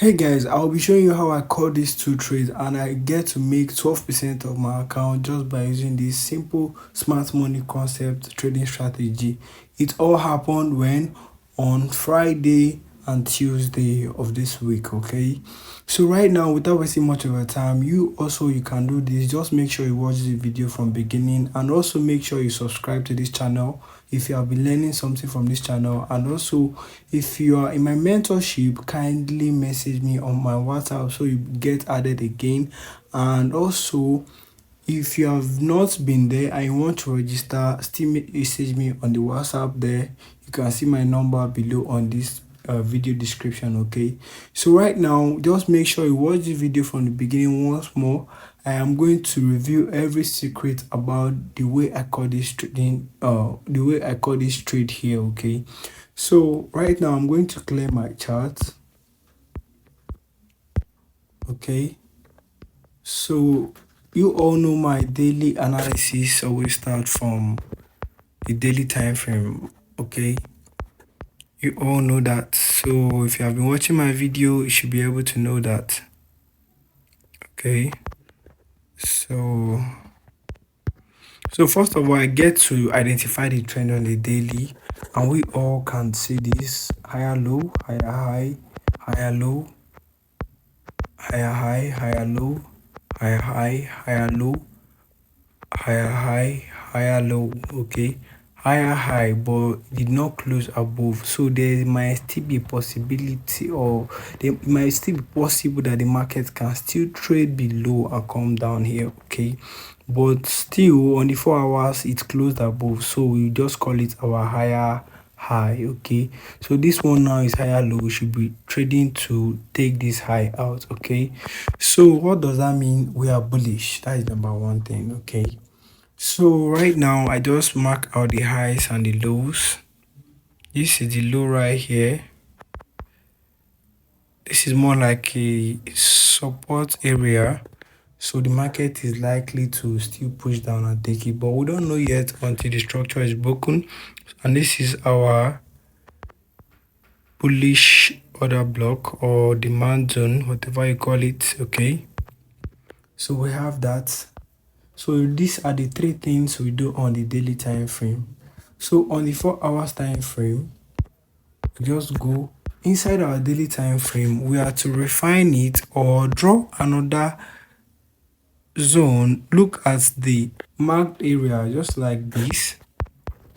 Hey guys, I'll be showing you how I caught these two trades and I get to make 12% of my account just by using this simple smart money concept trading strategy. It all happened when on Friday and Tuesday of this week, okay? So right now, without wasting much of your time, you can do this. Just make sure you watch the video from beginning and also make sure you subscribe to this channel if you have been learning something from this channel. And also, if you are in my mentorship, kindly message me on my WhatsApp so you get added again. And also, if you have not been there and you want to register, still message me on the WhatsApp there. You can see my number below on this video description, okay? So right now, just make sure you watch the video from the beginning once more. I am going to review every secret about the way I call this trading, the way I call this trade here, okay? So right now, I'm going to clear my chart, okay? So you all know my daily analysis always start from the daily time frame, okay? You all know that. So if you have been watching my video, you should be able to know that, okay? So first of all, I get to identify the trend on the daily, and we all can see this: higher low, higher high, higher low, higher high, higher low, higher high, higher low, higher high, higher low, okay? Higher high, but did not close above. So there might still be a possibility, or it might still be possible that the market can still trade below and come down here, okay? But still on the 4 hours it closed above, so we just call it our higher high, okay? So this one now is higher low. We should be trading to take this high out, okay? So what does that mean? We are bullish. That is number one thing, okay? So right now I just mark out the highs and the lows. This is the low right here. This is more like a support area, so the market is likely to still push down and take it, but we don't know yet until the structure is broken. And this is our bullish order block or demand zone, whatever you call it, okay? So we have that. So these are the three things we do on the daily time frame. So on the 4 hours time frame, we just go inside our daily time frame. We are to refine it or draw another zone. Look at the marked area just like this.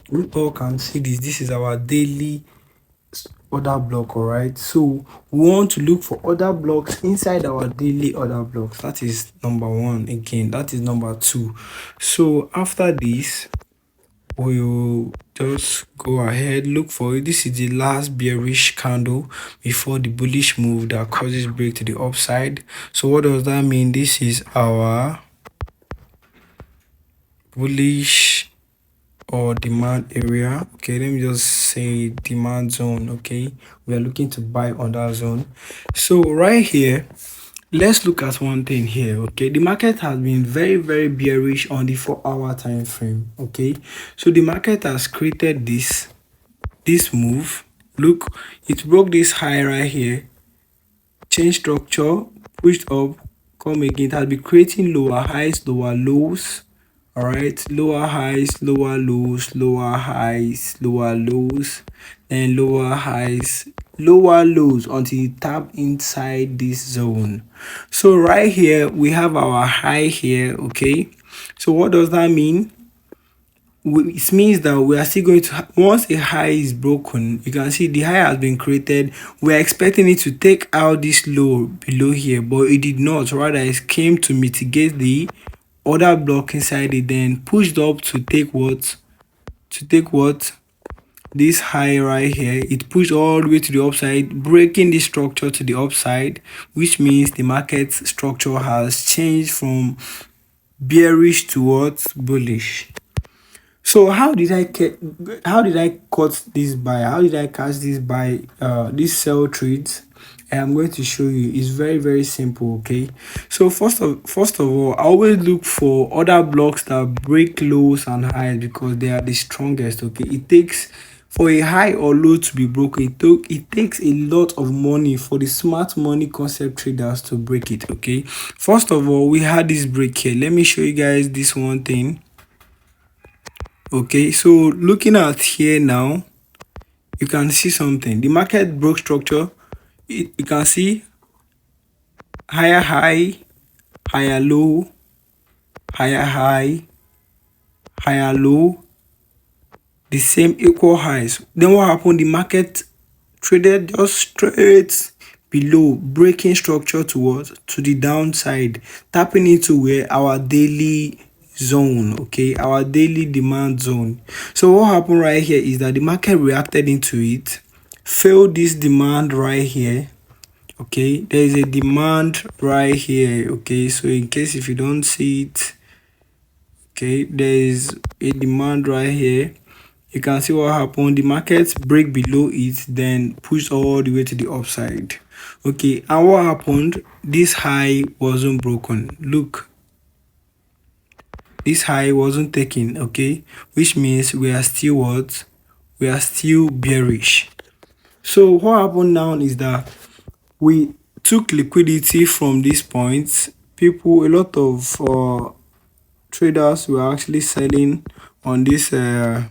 We all can see this. This is our daily order block, all right? So we want to look for other blocks inside our daily order blocks. That is number one. Again, that is number two. So after this, we'll just go ahead, look for it. This is the last bearish candle before the bullish move that causes break to the upside. So what does that mean? This is our bullish or demand area, okay? Let me just say demand zone, okay? We are looking to buy on that zone. So right here, let's look at one thing here, okay? The market has been very bearish on the 4 hour time frame, okay? So the market has created this move. Look, it broke this high right here, change structure, pushed up, come again. It has been creating lower highs, lower lows, all right? Lower highs, lower lows, lower highs, lower lows, then lower highs, lower lows until you tap inside this zone. So right here we have our high here, okay? So what does that mean? It means that we are still going to, once a high is broken, you can see the high has been created. We are expecting it to take out this low below here, but it did not. Rather, it came to mitigate the other block inside it, then pushed up to take what, this high right here. It pushed all the way to the upside, breaking the structure to the upside, which means the market structure has changed from bearish towards bullish. So how did I cut this buy? How did I catch this buy, this sell trades? I'm going to show you. It's very simple, okay? So first of all, I always look for other blocks that break lows and highs because they are the strongest, okay? It takes For a high or low to be broken, it takes a lot of money for the smart money concept traders to break it. Okay, first of all, we had this break here. Let me show you guys this one thing. Okay, so looking at here now, you can see something. The market broke structure. You can see higher high, higher low, higher high, higher low, the same equal highs. Then what happened? The market traded just straight below, breaking structure towards to the downside, tapping into where our daily zone, okay, our daily demand zone. So what happened right here is that the market reacted into it, failed this demand right here. Okay, there is a demand right here. Okay, so in case if you don't see it, okay, there is a demand right here. You can see what happened. The market break below it, then push all the way to the upside. Okay, and what happened? This high wasn't broken. Look, this high wasn't taken. Okay, which means we are still what? We are still bearish. So what happened now is that we took liquidity from this point. People, a lot of traders were actually selling on this. You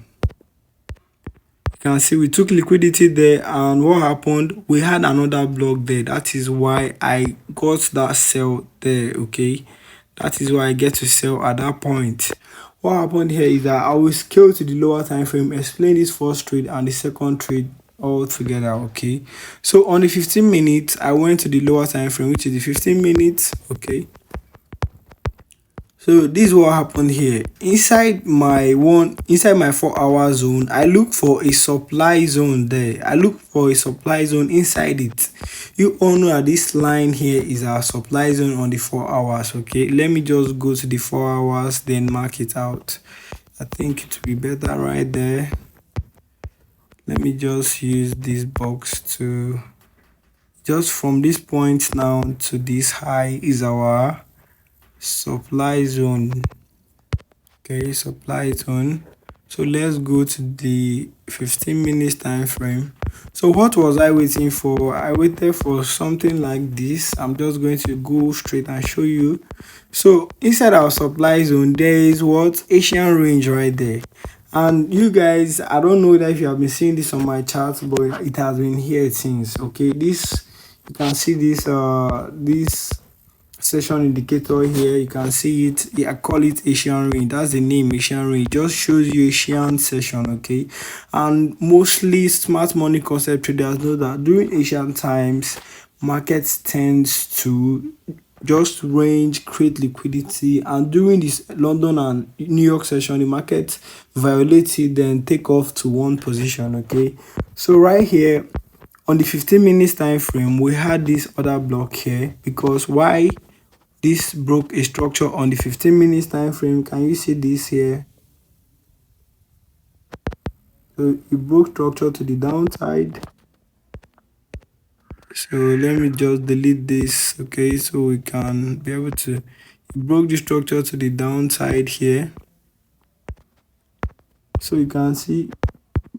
can see we took liquidity there, and what happened? We had another block there. That is why I got that sell there. Okay, that is why I get to sell at that point. What happened here is that I will scale to the lower time frame, explain this first trade and the second trade all together. Okay, so on the 15 minutes I went to the lower time frame, which is the 15 minutes. Okay, so this is what happened here. Inside my 4 hour zone, I look for a supply zone there. I look for a supply zone inside it. You all know that this line here is our supply zone on the 4 hours. Okay, let me just go to the 4 hours, then mark it out. I think it will be better right there. Let me just use this box to just from this point now to this high is our supply zone. Okay, supply zone. So let's go to the 15 minutes time frame. So what was I waiting for? I waited for something like this. I'm just going to go straight and show you. So inside our supply zone, there is what? Asian range right there. And you guys, I don't know that if you have been seeing this on my chart, but it has been here since. Okay, this, you can see this this session indicator here. You can see it. I call it Asian range. That's the name, Asian range. It just shows you Asian session. Okay, and mostly smart money concept traders know that during Asian times, markets tends to just range, create liquidity, and during this London and New York session, the market violates it, then take off to one position. Okay, so right here on the 15 minutes time frame, we had this other block here. Because why? This broke a structure on the 15 minutes time frame. Can you see this here? So it broke structure to the downside. So let me just delete this. Okay, so we can be able to, it broke the structure to the downside here. So you can see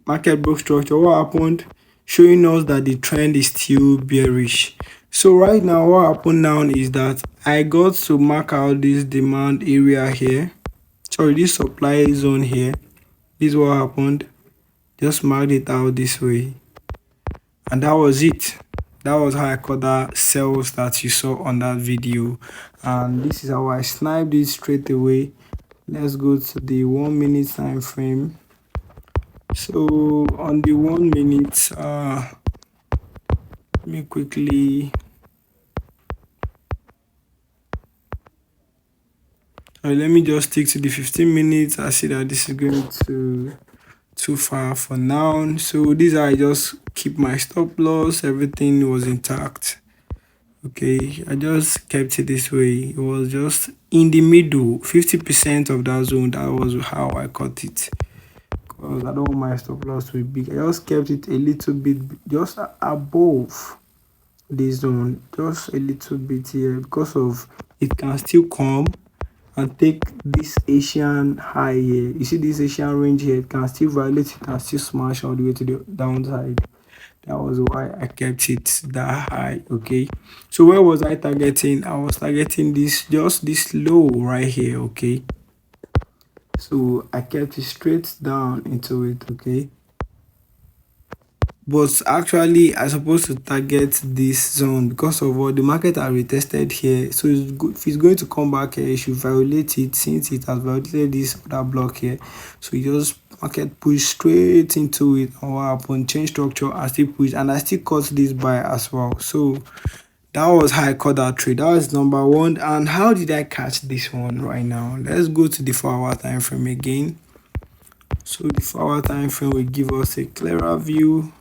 market broke structure. What happened? Showing us that the trend is still bearish. So right now, what happened now is that I got to mark out this demand area here. Sorry, this supply zone here. This is what happened. Just marked it out this way, and that was it. That was how I caught that sales that you saw on that video, and this is how I sniped it straight away. Let's go to the 1 minute time frame. So on the 1 minute, let me quickly, let me just stick to the 15 minutes. I see that this is going to too far for now. So these I just keep my stop loss. Everything was intact. Okay, I just kept it this way. It was just in the middle, 50% of that zone. That was how I caught it. Because I don't want my stop loss to be big. I just kept it a little bit, just above this zone, just a little bit here, because of it can still come and take this Asian high here. You see this Asian range here, it can still violate, it can still smash all the way to the downside. That was why I kept it that high. Okay, so where was I targeting? I was targeting this, just this low right here. Okay, so I kept it straight down into it. Okay, but actually I supposed to target this zone because of what the market have retested here. So it's good, if it's going to come back here, it should violate it, since it has violated this other block here. So you just market push straight into it, and what happened, change structure and still push, and I still caught this buy as well. So that was how I caught that trade. That was number one. And how did I catch this one right now? Let's go to the 4-hour time frame again. So the 4-hour time frame will give us a clearer view.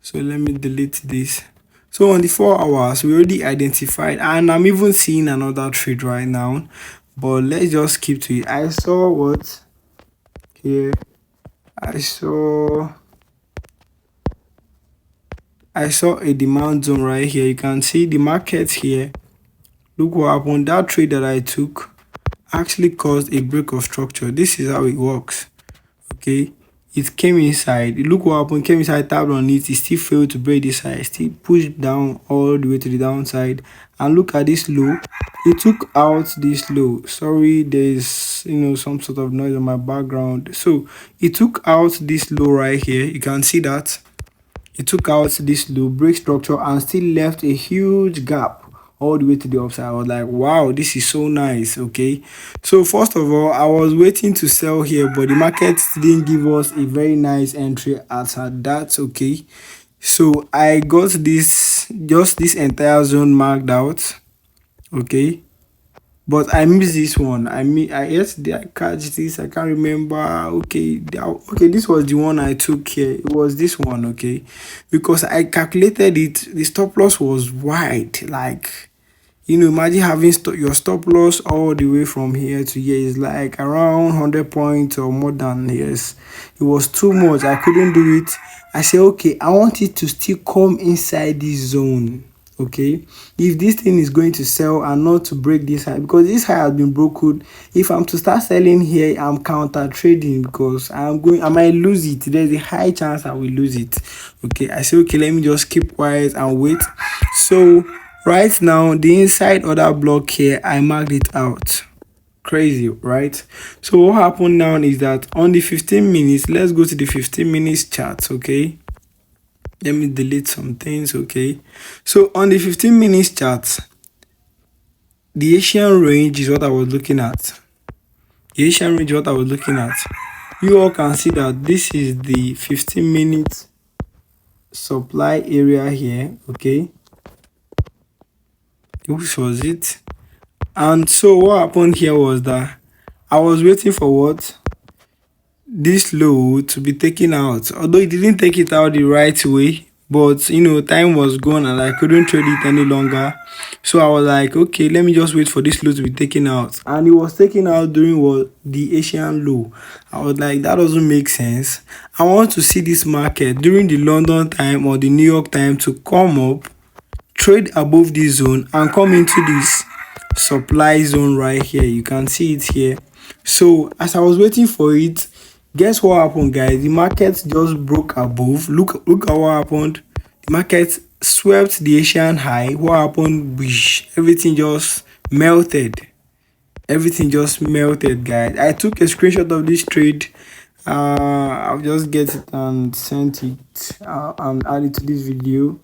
So let me delete this. So on the 4 hours, we already identified, and I'm even seeing another trade right now, but let's just keep to it. I saw what here? I saw a demand zone right here. You can see the market here. Look what happened. That trade that I took actually caused a break of structure. This is how it works. Okay, it came inside. Look what happened, came inside, tapped on it, it still failed to break this side, still pushed down all the way to the downside. And look at this low, it took out this low. Sorry, there's some sort of noise on my background. So it took out this low right here. You can see that it took out this low, break structure, and still left a huge gap all the way to the upside. I was like, wow, this is so nice. Okay, so first of all, I was waiting to sell here, but the market didn't give us a very nice entry at that. Okay, so I got this, just this entire zone marked out. Okay, but I missed this one. I yesterday I catch this, I can't remember. Okay, okay, this was the one I took here. It was this one. Okay, because I calculated it, the stop loss was wide. Like, imagine having your stop loss all the way from here to here is like around 100 points or more than. Yes, it was too much. I couldn't do it. I said, okay, I want it to still come inside this zone. Okay, if this thing is going to sell and not to break this high, because this high has been broken. If I'm to start selling here, I'm counter trading, because I might lose it. There's a high chance I will lose it. Okay, I say, okay, let me just keep quiet and wait. So right now, the inside other block here, I marked it out. Crazy, right? So what happened now is that on the 15 minutes, let's go to the 15 minutes chart. Okay, let me delete some things. Okay, so on the 15 minutes chart, the Asian range is what I was looking at. The Asian range is what I was looking at. You all can see that this is the 15 minutes supply area here. Okay, which was it. And so what happened here was that I was waiting for what? This low to be taken out. Although it didn't take it out the right way, but time was gone and I couldn't trade it any longer. So I was like, okay, let me just wait for this low to be taken out. And it was taken out during what? The Asian low. I was like, that doesn't make sense. I want to see this market during the London time or the New York time to come up, trade above this zone, and come into this supply zone right here. You can see it here. So as I was waiting for it, guess what happened, guys? The market just broke above. Look at what happened. The market swept the Asian high. What happened? Everything just melted. Everything just melted, guys. I took a screenshot of this trade. I'll just get it and send it and add it to this video.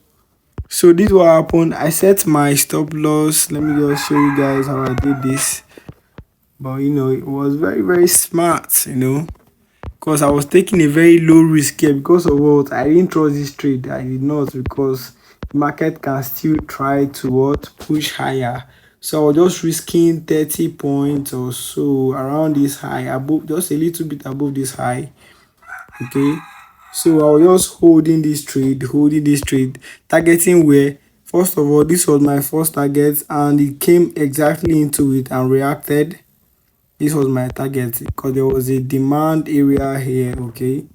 So this what happened. I set my stop loss. Let me just show you guys how I did this. But it was very, very smart, because I was taking a very low risk here. Because of what? I didn't trust this trade. I did not, because the market can still try to push higher. So I was just risking 30 points or so around this high, above, just a little bit above this high. Okay, so I was just holding this trade, targeting where, first of all, this was my first target and it came exactly into it and reacted. This was my target because there was a demand area here. Okay,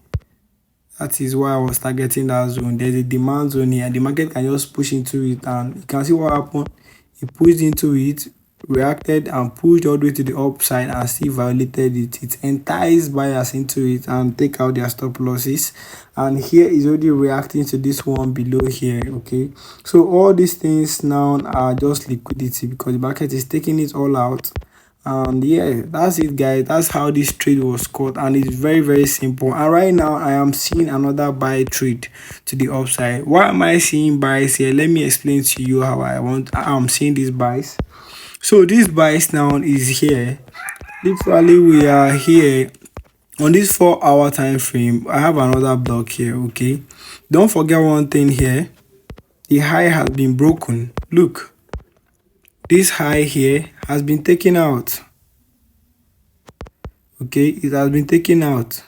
that is why I was targeting that zone. There's a demand zone here, the market can just push into it, and you can see what happened. It pushed into it, reacted and pushed all the way to the upside and still violated it. It enticed buyers into it and take out their stop losses. And here is already reacting to this one below here. Okay, so all these things now are just liquidity because the market is taking it all out. And yeah, that's it guys, that's how this trade was caught, and it's very very simple. And right now I am seeing another buy trade to the upside. Why am I seeing buys here? Let me explain to you how I'm seeing these buys. So this buys now is here. Literally we are here on this 4 hour time frame. I have another block here. Okay, don't forget one thing here, the high has been broken. Look, this high here has been taken out. Okay, it has been taken out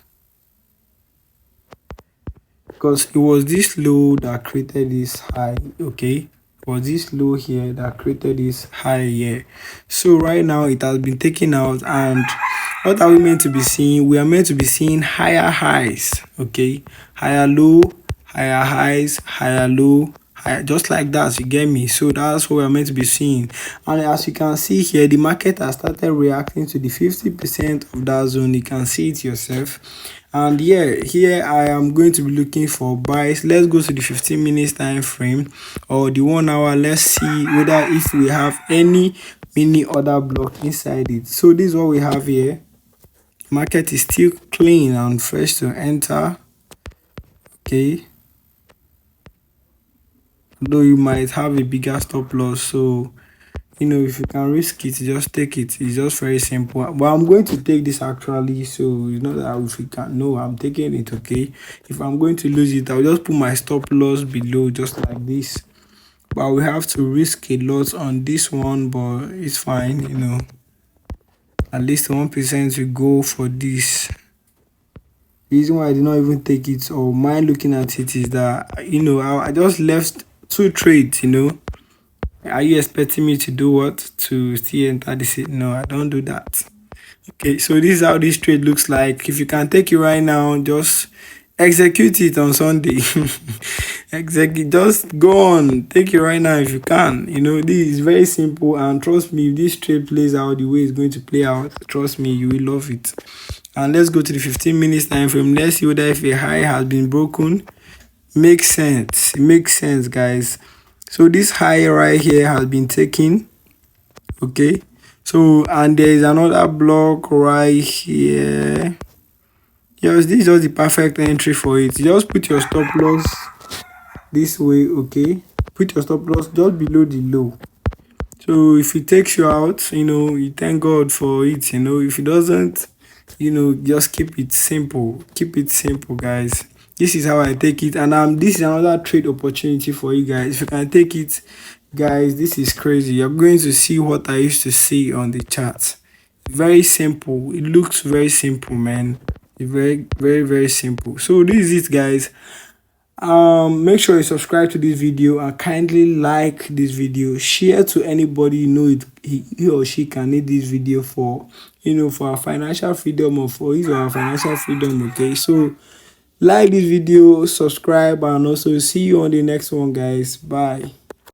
because it was this low that created this high. Okay, it was this low here that created this high here. So right now it has been taken out, and what are we meant to be seeing? We are meant to be seeing higher highs. Okay, higher low, higher highs, higher low, higher, just like that, you get me? So that's what we're meant to be seeing. And as you can see here, the market has started reacting to the 50% of that zone. You can see it yourself. And yeah, here I am going to be looking for buys. Let's go to the 15 minutes time frame or the 1 hour. Let's see whether if we have any mini order block inside it. So this is what we have here. Market is still clean and fresh to enter. Okay, though you might have a bigger stop loss, so if you can risk it, just take it. It's just very simple. But I'm going to take this actually, so you know that if you can, no, I'm taking it. Okay, if I'm going to lose it, I'll just put my stop loss below just like this. But we have to risk a lot on this one, but it's fine. At least 1% will go for this. The reason why I did not even take it or mind looking at it is that I just left 2 trades. Are you expecting me to do what? To still enter this? No, I don't do that. Okay, so this is how this trade looks like. If you can take it right now, just execute it on Sunday. Execute, just go on, take it right now if you can. This is very simple, and trust me, if this trade plays out the way it's going to play out, trust me, you will love it. And let's go to the 15 minutes time frame. Let's see whether if a high has been broken. Makes sense. It makes sense, guys. So this high right here has been taken. Okay, so and there is another block right here. Yes, this is just the perfect entry for it. You just put your stop loss this way. Okay, put your stop loss just below the low. So if it takes you out, you thank God for it. If it doesn't, just keep it simple. Keep it simple, guys. This is how I take it, and this is another trade opportunity for you guys. If you can take it, guys, this is crazy. You're going to see what I used to see on the chart. Very simple. It looks very simple, man. Very very very simple. So this is it, guys. Make sure you subscribe to this video and kindly like this video. Share to anybody he or she can need this video for for our financial freedom or for his or our financial freedom. Okay, so like this video, subscribe, and also see you on the next one, guys. Bye.